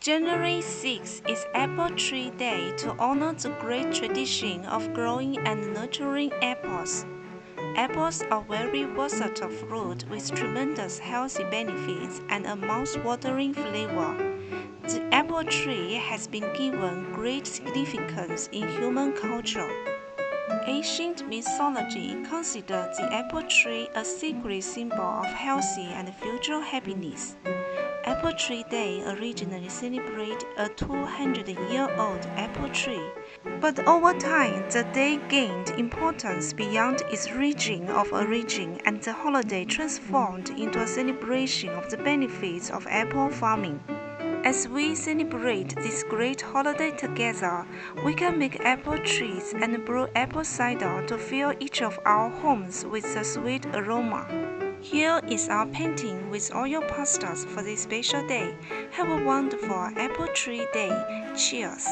January 6 is Apple Tree Day to honor the great tradition of growing and nurturing apples. Apples are very versatile fruit with tremendous healthy benefits and a mouth-watering flavor. The apple tree has been given great significance in human culture. Ancient mythology considered the apple tree a sacred symbol of healthy and future happiness. Apple Tree Day originally celebrated a 200-year-old apple tree, but over time the day gained importance beyond its region of origin and the holiday transformed into a celebration of the benefits of apple farming. As we celebrate this great holiday together, we can make apple trees and brew apple cider to fill each of our homes with a sweet aroma. Here is our painting with all your pastels for this special day. Have a wonderful Apple Tree Day. Cheers!